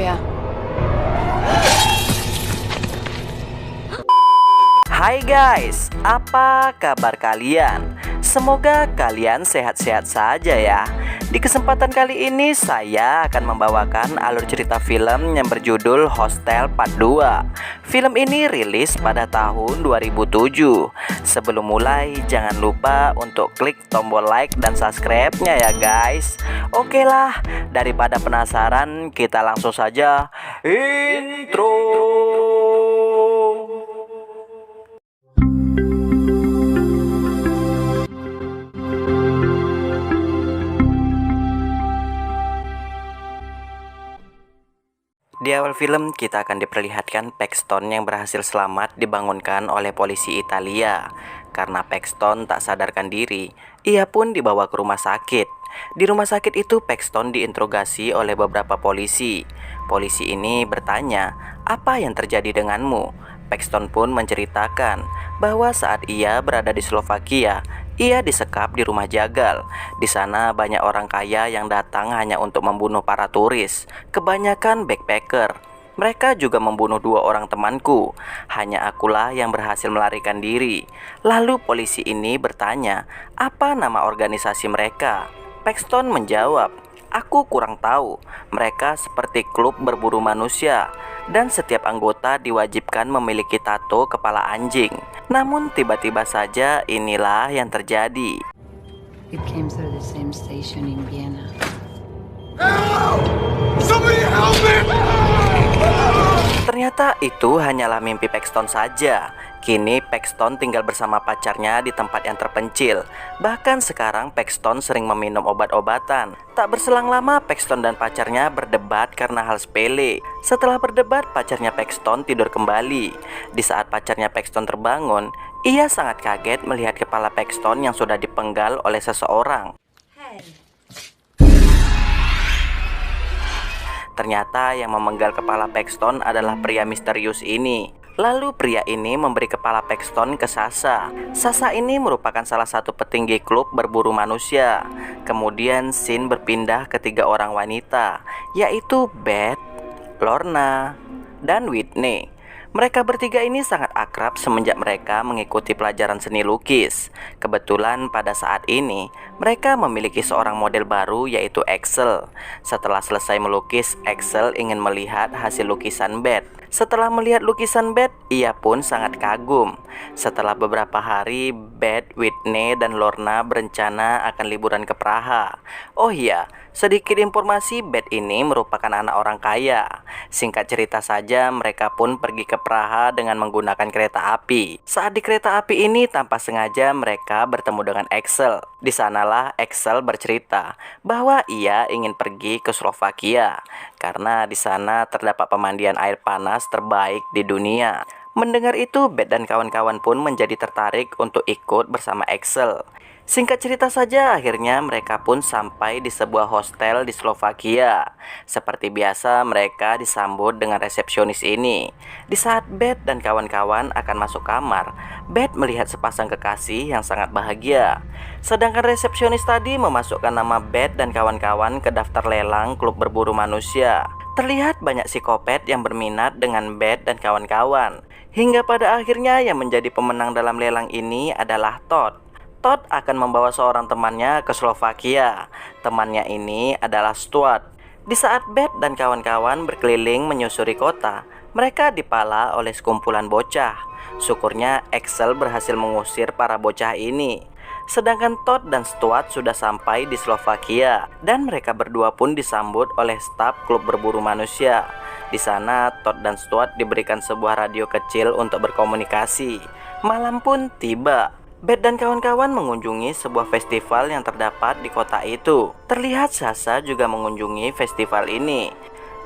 ya. Hai guys, apa kabar kalian? Semoga kalian sehat-sehat saja ya. Di kesempatan kali ini saya akan membawakan alur cerita film yang berjudul Hostel Part 2. Film ini rilis pada tahun 2007. Sebelum mulai jangan lupa untuk klik tombol like dan subscribe-nya ya guys. Oke lah, daripada penasaran kita langsung saja intro. Di awal film kita akan diperlihatkan Paxton yang berhasil selamat dibangunkan oleh polisi Italia. Karena Paxton tak sadarkan diri, ia pun dibawa ke rumah sakit. Di rumah sakit itu Paxton diinterogasi oleh beberapa polisi. Polisi ini bertanya, "Apa yang terjadi denganmu?" Paxton pun menceritakan bahwa saat ia berada di Slovakia, ia disekap di rumah jagal. Di sana banyak orang kaya yang datang hanya untuk membunuh para turis, kebanyakan backpacker. Mereka juga membunuh 2 orang temanku. Hanya akulah yang berhasil melarikan diri. Lalu polisi ini bertanya, apa nama organisasi mereka? Paxton menjawab, "Aku kurang tahu. Mereka seperti klub berburu manusia. Dan setiap anggota diwajibkan memiliki tato kepala anjing." Namun tiba-tiba saja inilah yang terjadi. We came through the same station in Vienna. Ternyata itu hanyalah mimpi Paxton saja. Kini Paxton tinggal bersama pacarnya di tempat yang terpencil. Bahkan sekarang Paxton sering meminum obat-obatan. Tak berselang lama Paxton dan pacarnya berdebat karena hal sepele. Setelah berdebat, pacarnya Paxton tidur kembali. Di saat pacarnya Paxton terbangun, ia sangat kaget melihat kepala Paxton yang sudah dipenggal oleh seseorang. Ternyata yang memenggal kepala Paxton adalah pria misterius ini. Lalu pria ini memberi kepala Paxton ke Sasha. Sasha ini merupakan salah satu petinggi klub berburu manusia. Kemudian scene berpindah ke 3 orang wanita, yaitu Beth, Lorna, dan Whitney. Mereka bertiga ini sangat akrab semenjak mereka mengikuti pelajaran seni lukis. Kebetulan pada saat ini mereka memiliki seorang model baru, yaitu Axel. Setelah selesai melukis, Axel ingin melihat hasil lukisan Beth. Setelah melihat lukisan Beth, ia pun sangat kagum. Setelah beberapa hari, Beth, Whitney, dan Lorna berencana akan liburan ke Praha. Oh iya, sedikit informasi, Beth ini merupakan anak orang kaya. Singkat cerita saja, mereka pun pergi ke Praha dengan menggunakan kereta api. Saat di kereta api ini, tanpa sengaja mereka bertemu dengan Axel. Di sanalah Axel bercerita bahwa ia ingin pergi ke Slovakia karena di sana terdapat pemandian air panas terbaik di dunia. Mendengar itu, Beth dan kawan-kawan pun menjadi tertarik untuk ikut bersama Axel. Singkat cerita saja, akhirnya mereka pun sampai di sebuah hostel di Slovakia. Seperti biasa, mereka disambut dengan resepsionis ini. Di saat Beth dan kawan-kawan akan masuk kamar, Beth melihat sepasang kekasih yang sangat bahagia. Sedangkan resepsionis tadi memasukkan nama Beth dan kawan-kawan ke daftar lelang klub berburu manusia. Terlihat banyak psikopat yang berminat dengan Beth dan kawan-kawan. Hingga pada akhirnya yang menjadi pemenang dalam lelang ini adalah Todd. Todd akan membawa seorang temannya ke Slovakia. Temannya ini adalah Stuart. Di saat Beth dan kawan-kawan berkeliling menyusuri kota, mereka dipala oleh sekumpulan bocah. Syukurnya Axel berhasil mengusir para bocah ini. Sedangkan Todd dan Stuart sudah sampai di Slovakia, dan mereka berdua pun disambut oleh staf klub berburu manusia. Di sana Todd dan Stuart diberikan sebuah radio kecil untuk berkomunikasi. Malam pun tiba. Beth dan kawan-kawan mengunjungi sebuah festival yang terdapat di kota itu. Terlihat Sasha juga mengunjungi festival ini.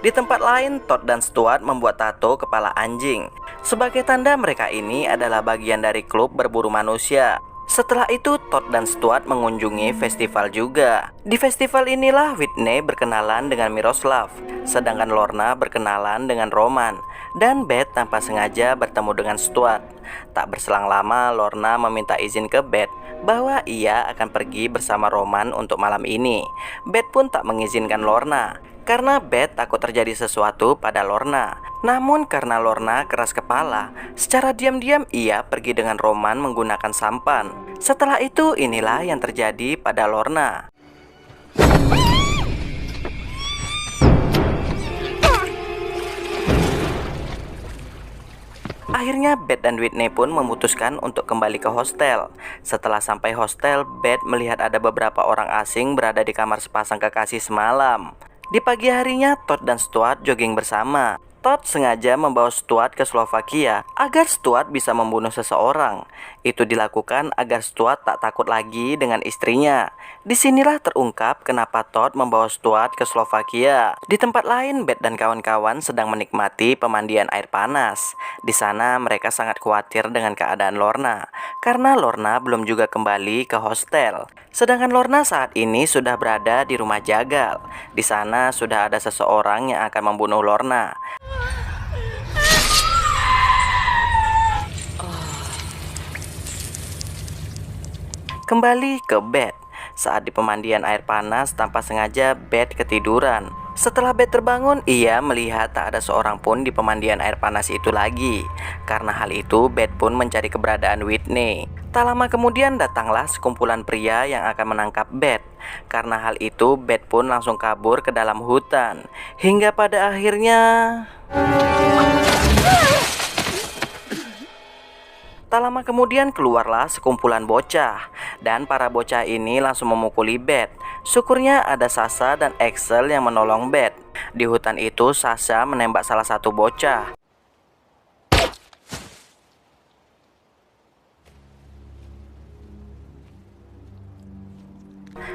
Di tempat lain, Todd dan Stuart membuat tato kepala anjing. Sebagai tanda mereka ini adalah bagian dari klub berburu manusia. Setelah itu Todd dan Stuart mengunjungi festival juga. Di festival inilah Whitney berkenalan dengan Miroslav, sedangkan Lorna berkenalan dengan Roman, dan Beth tanpa sengaja bertemu dengan Stuart. Tak berselang lama Lorna meminta izin ke Beth bahwa ia akan pergi bersama Roman untuk malam ini. Beth pun tak mengizinkan Lorna. karena Beth takut terjadi sesuatu pada Lorna. Namun karena Lorna keras kepala, secara diam-diam ia pergi dengan Roman menggunakan sampan. Setelah itu inilah yang terjadi pada Lorna. Akhirnya Beth dan Whitney pun memutuskan untuk kembali ke hostel. Setelah sampai hostel, Beth melihat ada beberapa orang asing berada di kamar sepasang kekasih semalam. Di pagi harinya, Todd dan Stuart jogging bersama. Todd sengaja membawa Stuart ke Slovakia agar Stuart bisa membunuh seseorang. Itu dilakukan agar Stuart tak takut lagi dengan istrinya. Disinilah terungkap kenapa Todd membawa Stuart ke Slovakia. Di tempat lain, Beth dan kawan-kawan sedang menikmati pemandian air panas. Di sana mereka sangat khawatir dengan keadaan Lorna, karena Lorna belum juga kembali ke hostel. Sedangkan Lorna saat ini sudah berada di rumah jagal. Di sana sudah ada seseorang yang akan membunuh Lorna. Kembali ke Beth. Saat di pemandian air panas, tanpa sengaja Beth ketiduran. Setelah Beth terbangun, ia melihat tak ada seorang pun di pemandian air panas itu lagi. Karena hal itu, Beth pun mencari keberadaan Whitney. Tak lama kemudian datanglah sekumpulan pria yang akan menangkap Beth. Karena hal itu, Beth pun langsung kabur ke dalam hutan. Hingga pada akhirnya... Tak lama kemudian keluarlah sekumpulan bocah, dan para bocah ini langsung memukuli Beth. Syukurnya ada Sasha dan Axel yang menolong Beth. Di hutan itu Sasha menembak salah satu bocah.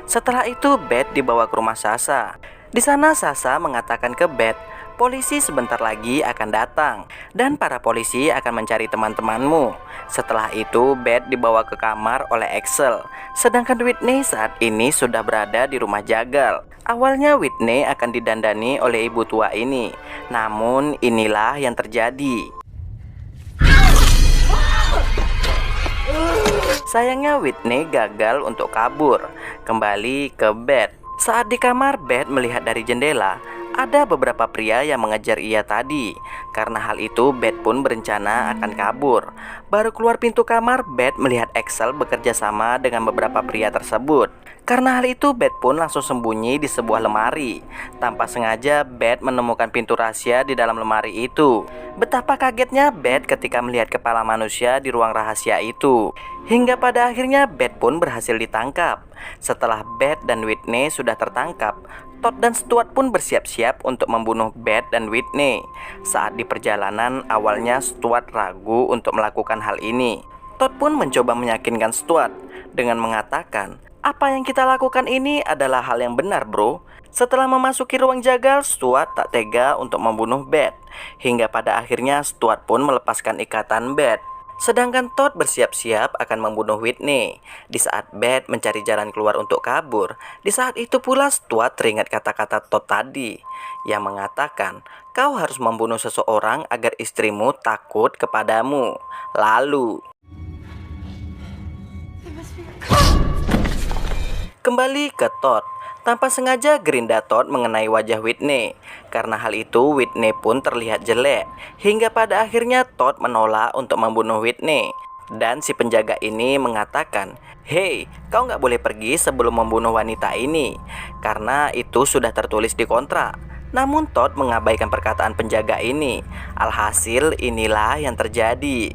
Setelah itu Beth dibawa ke rumah Sasha. Di sana Sasha mengatakan ke Beth, polisi sebentar lagi akan datang dan para polisi akan mencari teman-temanmu. Setelah itu Beth dibawa ke kamar oleh Axel. Sedangkan Whitney saat ini sudah berada di rumah jagal. Awalnya Whitney akan didandani oleh ibu tua ini. Namun inilah yang terjadi. Sayangnya Whitney gagal untuk kabur. Kembali ke Beth. Saat di kamar, Beth melihat dari jendela ada beberapa pria yang mengejar ia tadi. Karena hal itu, Beth pun berencana akan kabur. Baru keluar pintu kamar, Beth melihat Axel bekerja sama dengan beberapa pria tersebut. Karena hal itu, Beth pun langsung sembunyi di sebuah lemari. Tanpa sengaja, Beth menemukan pintu rahasia di dalam lemari itu. Betapa kagetnya Beth ketika melihat kepala manusia di ruang rahasia itu. Hingga pada akhirnya Beth pun berhasil ditangkap. Setelah Beth dan Whitney sudah tertangkap, Todd dan Stuart pun bersiap-siap untuk membunuh Beth dan Whitney. Saat di perjalanan, awalnya Stuart ragu untuk melakukan hal ini. Todd pun mencoba meyakinkan Stuart dengan mengatakan, "Apa yang kita lakukan ini adalah hal yang benar, bro." Setelah memasuki ruang jagal, Stuart tak tega untuk membunuh Beth. Hingga pada akhirnya Stuart pun melepaskan ikatan Beth. Sedangkan Todd bersiap-siap akan membunuh Whitney. Di saat Beth mencari jalan keluar untuk kabur, di saat itu pula Stuart teringat kata-kata Todd tadi yang mengatakan, "Kau harus membunuh seseorang agar istrimu takut kepadamu." Lalu kembali ke Todd. Tanpa sengaja gerinda Todd mengenai wajah Whitney. Karena hal itu Whitney pun terlihat jelek. Hingga pada akhirnya Todd menolak untuk membunuh Whitney. Dan si penjaga ini mengatakan, "Hei, kau nggak boleh pergi sebelum membunuh wanita ini. Karena itu sudah tertulis di kontrak." Namun Todd mengabaikan perkataan penjaga ini. Alhasil inilah yang terjadi.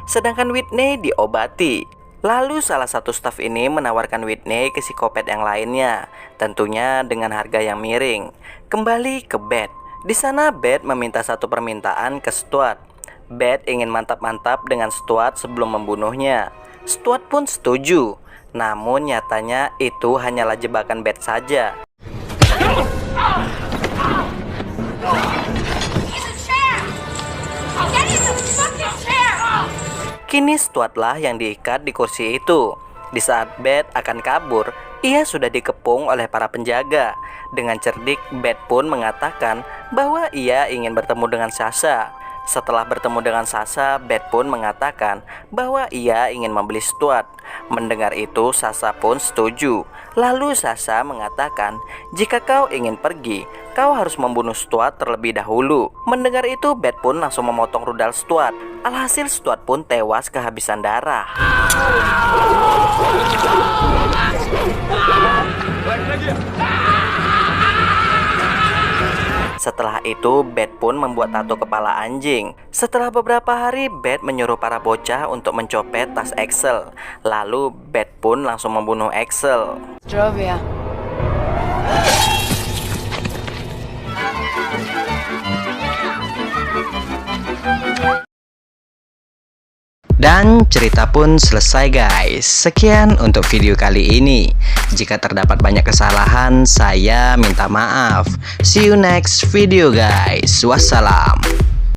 Sedangkan Whitney diobati. Lalu salah satu staf ini menawarkan Whitney ke psikopat yang lainnya, tentunya dengan harga yang miring. Kembali ke Beth. Di sana Beth meminta satu permintaan ke Stuart. Beth ingin mantap-mantap dengan Stuart sebelum membunuhnya. Stuart pun setuju. Namun nyatanya itu hanyalah jebakan Beth saja. Kini Stuartlah yang diikat di kursi itu. Di saat Beth akan kabur, ia sudah dikepung oleh para penjaga. Dengan cerdik, Beth pun mengatakan bahwa ia ingin bertemu dengan Sasha. Setelah bertemu dengan Sasha, Beth pun mengatakan bahwa ia ingin membeli Stuart. Mendengar itu, Sasha pun setuju. Lalu Sasha mengatakan, jika kau ingin pergi, kau harus membunuh Stuart terlebih dahulu. Mendengar itu, Beth pun langsung memotong rudal Stuart. Alhasil Stuart pun tewas kehabisan darah. Setelah itu, Beth pun membuat tato kepala anjing. Setelah beberapa hari, Beth menyuruh para bocah untuk mencopet tas Axel. Lalu Beth pun langsung membunuh Axel. Drovia. Dan cerita pun selesai guys. Sekian untuk video kali ini. Jika terdapat banyak kesalahan, saya minta maaf. See you next video guys. Wassalam.